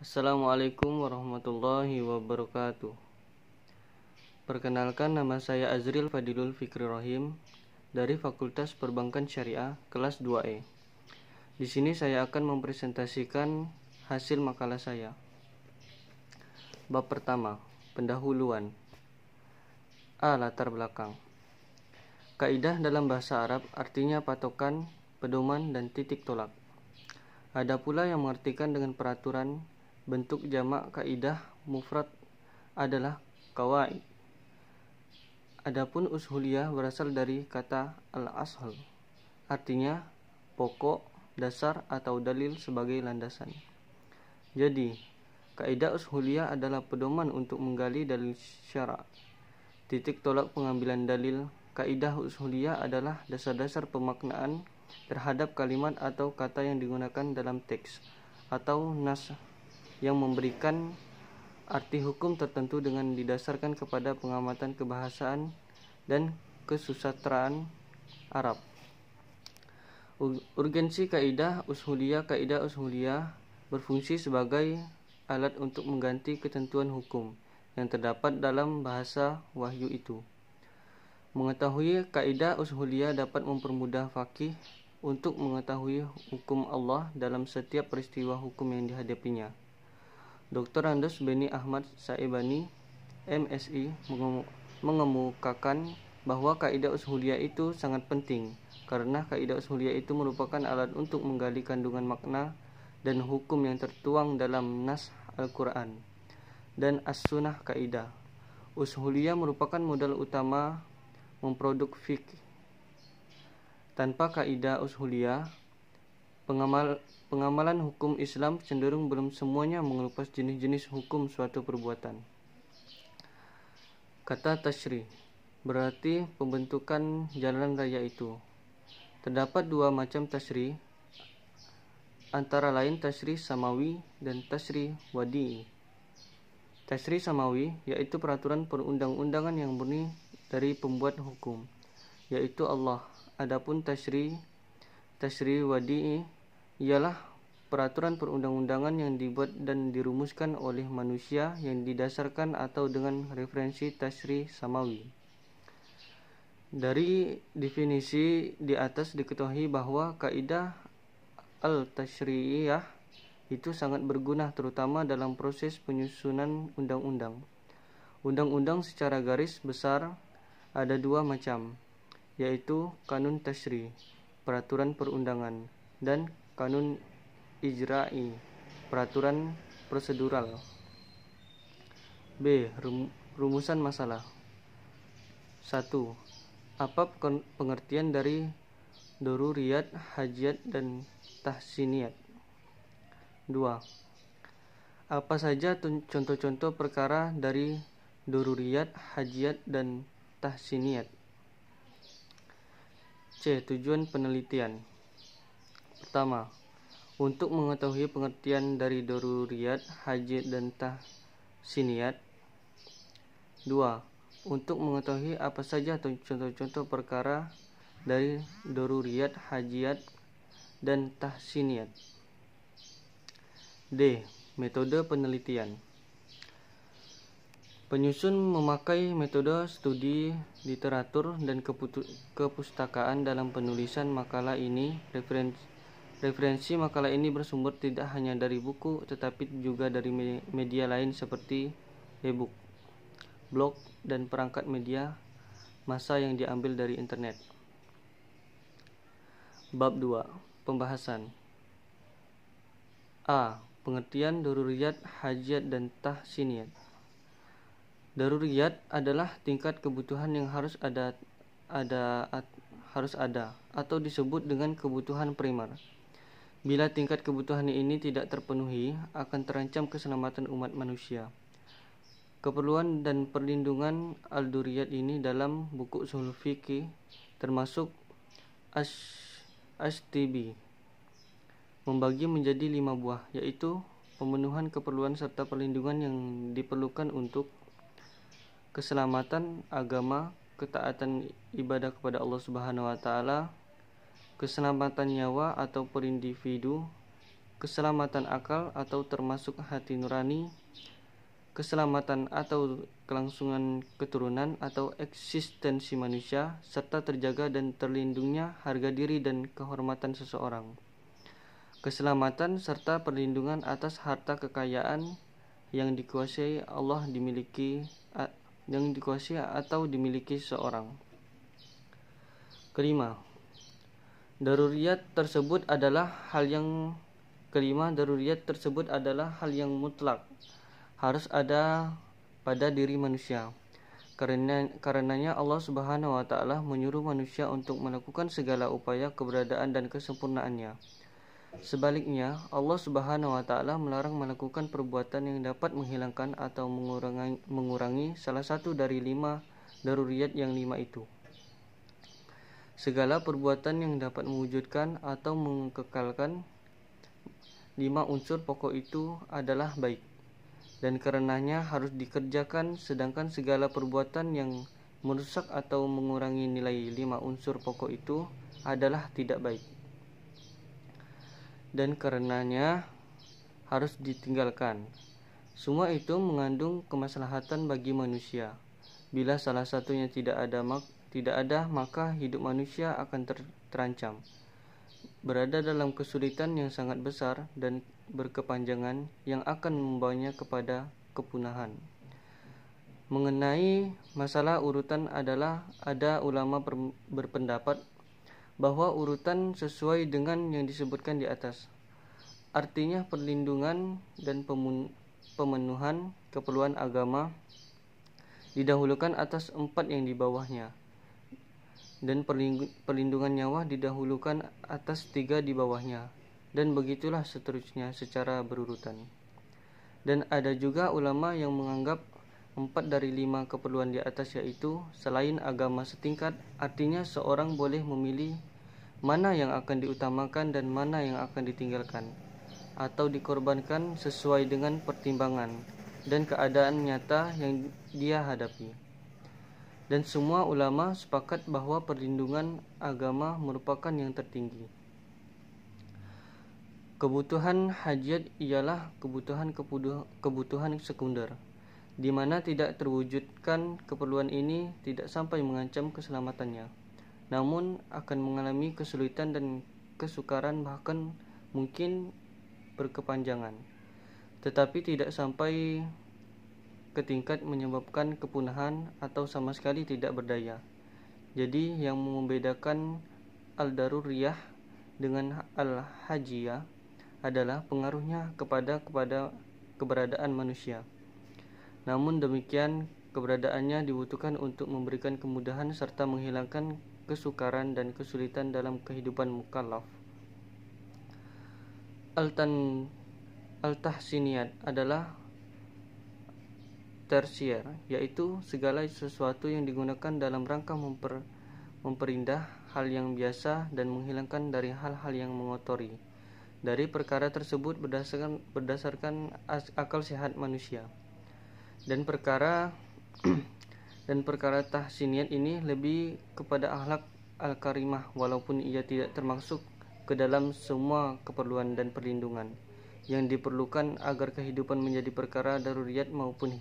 Assalamualaikum warahmatullahi wabarakatuh. Perkenalkan, nama saya Azril Fadilul Fikri Rohim dari Fakultas Perbankan Syariah kelas 2E. Di sini saya akan mempresentasikan hasil makalah saya. Bab pertama, pendahuluan. A. Latar belakang. Kaidah dalam bahasa Arab artinya patokan, pedoman, dan titik tolak. Ada pula yang mengartikan dengan peraturan. Bentuk jamak kaidah mufrad adalah qawaid. Adapun ushuliyah berasal dari kata al-ashal, artinya pokok, dasar, atau dalil sebagai landasan. Jadi, kaidah ushuliyah adalah pedoman untuk menggali dalil syara'. Titik tolak pengambilan dalil. Kaidah ushuliyah adalah dasar-dasar pemaknaan terhadap kalimat atau kata yang digunakan dalam teks atau nas yang memberikan arti hukum tertentu dengan didasarkan kepada pengamatan kebahasaan dan kesusastraan Arab. Urgensi kaidah ushuliyah berfungsi sebagai alat untuk mengganti ketentuan hukum yang terdapat dalam bahasa wahyu itu. Mengetahui kaidah ushuliyah dapat mempermudah faqih untuk mengetahui hukum Allah dalam setiap peristiwa hukum yang dihadapinya. Dr. Andos Beni Ahmad Saibani, MSI, mengemukakan bahwa kaidah ushuliyah itu sangat penting karena kaidah ushuliyah itu merupakan alat untuk menggali kandungan makna dan hukum yang tertuang dalam nas Al-Quran dan as-sunnah. Kaidah ushuliyah merupakan modal utama memproduk fikih. Tanpa kaidah ushuliyah, pengamalan hukum Islam cenderung belum semuanya mengelupas jenis-jenis hukum suatu perbuatan. Kata tashri' berarti pembentukan jalan raya itu. Terdapat dua macam tashri', antara lain tashri' samawi dan tashri' wadi'i. Tashri' samawi yaitu peraturan perundang-undangan yang murni dari pembuat hukum, yaitu Allah. Adapun tashri' wadi'i ialah peraturan perundang-undangan yang dibuat dan dirumuskan oleh manusia yang didasarkan atau dengan referensi tashri' samawi. Dari definisi di atas diketahui bahwa kaidah al-tashri'iyah itu sangat berguna terutama dalam proses penyusunan undang-undang. Undang-undang secara garis besar ada dua macam, yaitu kanun tashri', peraturan perundangan, dan kanun ijra'i, peraturan prosedural. B. Rumusan masalah. 1. Apa pengertian dari doruriyat, hajiyat, dan tahsiniyat? 2. Apa saja contoh-contoh perkara dari doruriyat, hajiyat, dan tahsiniyat? C. Tujuan penelitian. Pertama, untuk mengetahui pengertian dari doruriyat, hajiyat, dan tahsiniyat. 2. Untuk mengetahui apa saja contoh-contoh perkara dari doruriyat, hajiyat, dan tahsiniyat. D. Metode penelitian. Penyusun memakai metode studi literatur dan kepustakaan dalam penulisan makalah ini. Referensi makalah ini bersumber tidak hanya dari buku tetapi juga dari media lain seperti e-book, blog, dan perangkat media massa yang diambil dari internet. Bab 2. Pembahasan. A. Pengertian doruriyat, hajiyat, dan tahsiniyat. Daruriyat adalah tingkat kebutuhan yang harus ada atau disebut dengan kebutuhan primer. Bila tingkat kebutuhan ini tidak terpenuhi, akan terancam keselamatan umat manusia. Keperluan dan perlindungan al-duriyat ini dalam buku ushul fiqih termasuk Ash-Tibi membagi menjadi 5 buah, yaitu pemenuhan keperluan serta perlindungan yang diperlukan untuk keselamatan agama, ketaatan ibadah kepada Allah Subhanahu wa taala, keselamatan nyawa atau per individu, keselamatan akal atau termasuk hati nurani, keselamatan atau kelangsungan keturunan atau eksistensi manusia, serta terjaga dan terlindungnya harga diri dan kehormatan seseorang. Keselamatan serta perlindungan atas harta kekayaan yang dikuasai atau dimiliki seorang. Kelima, daruriyat tersebut adalah hal yang mutlak, harus ada pada diri manusia. Karenanya Allah Subhanahu wa taala menyuruh manusia untuk melakukan segala upaya keberadaan dan kesempurnaannya. Sebaliknya, Allah Subhanahu wa taala melarang melakukan perbuatan yang dapat menghilangkan atau mengurangi salah satu dari 5 daruriyat yang 5 itu. Segala perbuatan yang dapat mewujudkan atau mengekalkan 5 unsur pokok itu adalah baik, dan karenanya harus dikerjakan, sedangkan segala perbuatan yang merusak atau mengurangi nilai 5 unsur pokok itu adalah tidak baik, dan karenanya harus ditinggalkan. Semua itu mengandung kemaslahatan bagi manusia. Bila salah satunya tidak ada, maka hidup manusia akan terancam, berada dalam kesulitan yang sangat besar dan berkepanjangan yang akan membawanya kepada kepunahan. Mengenai masalah urutan ada ulama berpendapat bahwa urutan sesuai dengan yang disebutkan di atas. Artinya perlindungan dan pemenuhan keperluan agama didahulukan atas 4 yang di bawahnya, dan perlindungan nyawa didahulukan atas 3 di bawahnya, dan begitulah seterusnya secara berurutan. Dan ada juga ulama yang menganggap 4 dari 5 keperluan di atas, yaitu selain agama setingkat, artinya seorang boleh memilih mana yang akan diutamakan dan mana yang akan ditinggalkan atau dikorbankan sesuai dengan pertimbangan dan keadaan nyata yang dia hadapi. Dan semua ulama sepakat bahwa perlindungan agama merupakan yang tertinggi. Kebutuhan hajat ialah kebutuhan sekunder, di mana tidak terwujudkan keperluan ini tidak sampai mengancam keselamatannya, namun akan mengalami kesulitan dan kesukaran, bahkan mungkin berkepanjangan, tetapi tidak sampai ke tingkat menyebabkan kepunahan atau sama sekali tidak berdaya. Jadi yang membedakan al-daruriyah dengan al-hajiyah adalah pengaruhnya kepada keberadaan manusia. Namun demikian, keberadaannya dibutuhkan untuk memberikan kemudahan serta menghilangkan kesukaran dan kesulitan dalam kehidupan mukallaf. Al-tahsiniyat adalah tersier, yaitu segala sesuatu yang digunakan dalam rangka memperindah hal yang biasa dan menghilangkan dari hal-hal yang mengotori dari perkara tersebut berdasarkan akal sehat manusia. Dan perkara tahsiniyat ini lebih kepada akhlak al-karimah, walaupun ia tidak termasuk ke dalam semua keperluan dan perlindungan yang diperlukan agar kehidupan menjadi perkara daruriyat maupun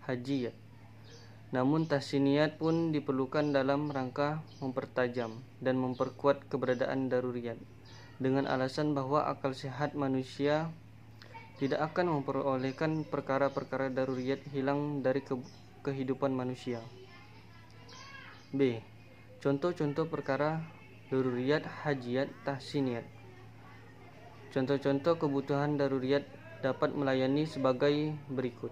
hajiyat. Namun tahsiniyat pun diperlukan dalam rangka mempertajam dan memperkuat keberadaan daruriyat, dengan alasan bahwa akal sehat manusia tidak akan memperolehkan perkara-perkara daruriyat hilang dari kehidupan manusia. B. Contoh-contoh perkara daruriyat, hajiyat, tahsiniyat. Contoh-contoh kebutuhan daruriyat dapat melayani sebagai berikut.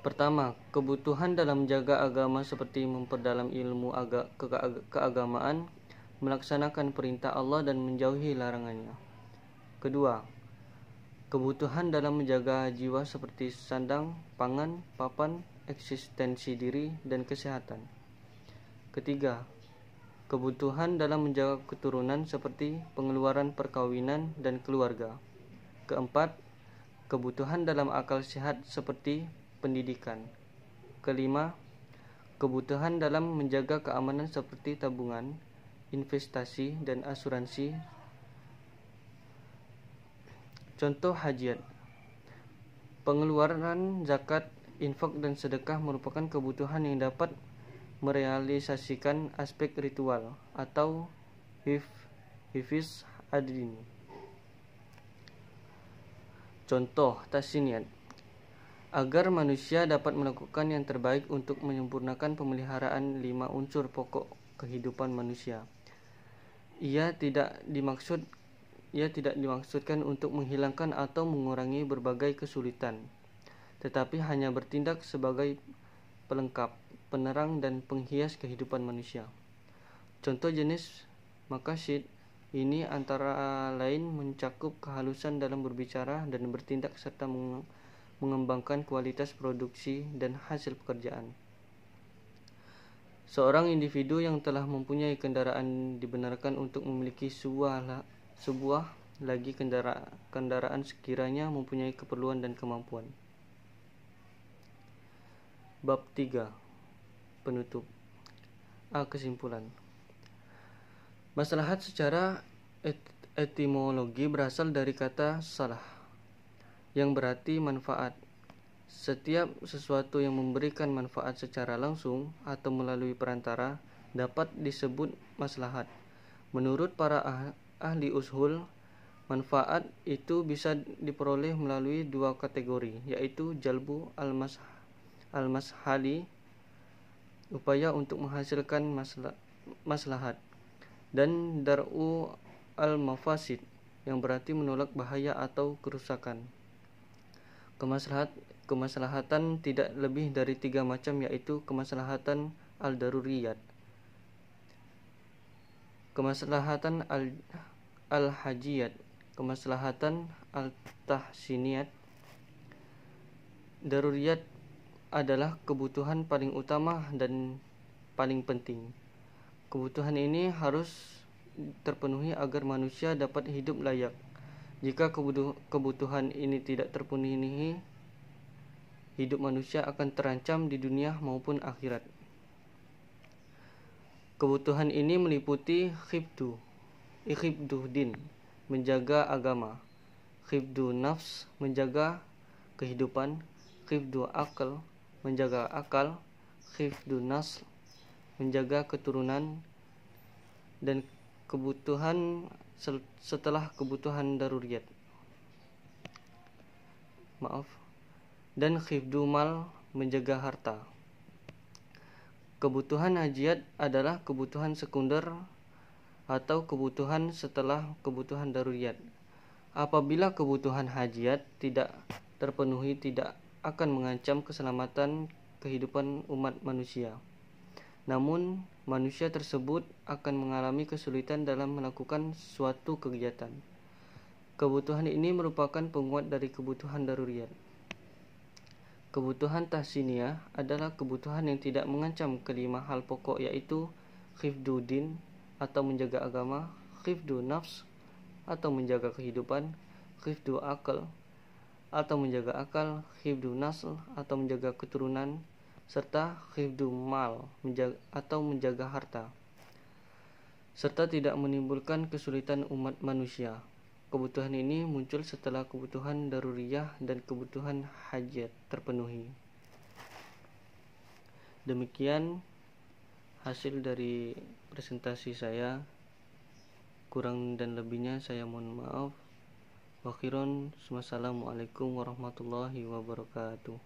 Pertama, kebutuhan dalam menjaga agama seperti memperdalam ilmu keagamaan, melaksanakan perintah Allah dan menjauhi larangannya. Kedua, kebutuhan dalam menjaga jiwa seperti sandang, pangan, papan, eksistensi diri, dan kesehatan. Ketiga, kebutuhan dalam menjaga keturunan seperti pengeluaran perkawinan dan keluarga. Keempat, kebutuhan dalam akal sehat seperti pendidikan. Kelima, kebutuhan dalam menjaga keamanan seperti tabungan, investasi, dan asuransi. Contoh hajiat. Pengeluaran zakat, infak, dan sedekah merupakan kebutuhan yang dapat merealisasikan aspek ritual atau hifz adin. Contoh tasniat. Agar manusia dapat melakukan yang terbaik untuk menyempurnakan pemeliharaan 5 unsur pokok kehidupan manusia. Ia tidak dimaksudkan untuk menghilangkan atau mengurangi berbagai kesulitan, tetapi hanya bertindak sebagai pelengkap, penerang, dan penghias kehidupan manusia. Contoh jenis maqasid ini antara lain mencakup kehalusan dalam berbicara dan bertindak serta mengembangkan kualitas produksi dan hasil pekerjaan. Seorang individu yang telah mempunyai kendaraan dibenarkan untuk memiliki sebuah lagi kendaraan sekiranya mempunyai keperluan dan kemampuan. Bab 3. Penutup. Kesimpulan. Maslahat secara etimologi berasal dari kata salah, yang berarti manfaat. Setiap sesuatu yang memberikan manfaat secara langsung atau melalui perantara dapat disebut maslahat. Menurut para ahli ushul, manfaat itu bisa diperoleh melalui 2 kategori, yaitu jalbu al-mashali, upaya untuk menghasilkan maslahat, dan dar'u al-mafasid, yang berarti menolak bahaya atau kerusakan. Kemaslahatan tidak lebih dari 3 macam, yaitu kemaslahatan al-daruriyat, kemaslahatan al-hajiyat, kemaslahatan al-tahsiniyat. Daruriyat adalah kebutuhan paling utama dan paling penting. Kebutuhan ini harus terpenuhi agar manusia dapat hidup layak. Jika kebutuhan ini tidak terpenuhi, hidup manusia akan terancam di dunia maupun akhirat. Kebutuhan ini meliputi khifdu din, menjaga agama; khifdu nafs, menjaga kehidupan; khifdu akal, menjaga akal; khifdu nasl, menjaga keturunan; dan kebutuhan setelah kebutuhan daruriyat. Dan khifdu mal, menjaga harta. Kebutuhan hajiyat adalah kebutuhan sekunder atau kebutuhan setelah kebutuhan daruriyat. Apabila kebutuhan hajiyat tidak terpenuhi, tidak akan mengancam keselamatan kehidupan umat manusia. Namun, manusia tersebut akan mengalami kesulitan dalam melakukan suatu kegiatan. Kebutuhan ini merupakan penguat dari kebutuhan daruriyat. Kebutuhan tahsiniyah adalah kebutuhan yang tidak mengancam kelima hal pokok, yaitu khifdu din atau menjaga agama, khifdu nafs atau menjaga kehidupan, khifdu akal atau menjaga akal, khifdu nasl atau menjaga keturunan, serta khifdu mal atau menjaga harta, serta tidak menimbulkan kesulitan umat manusia. Kebutuhan ini muncul setelah kebutuhan daruriyah dan kebutuhan hajat terpenuhi. Demikian hasil dari presentasi saya. Kurang dan lebihnya saya mohon maaf. Wassalamualaikum warahmatullahi wabarakatuh.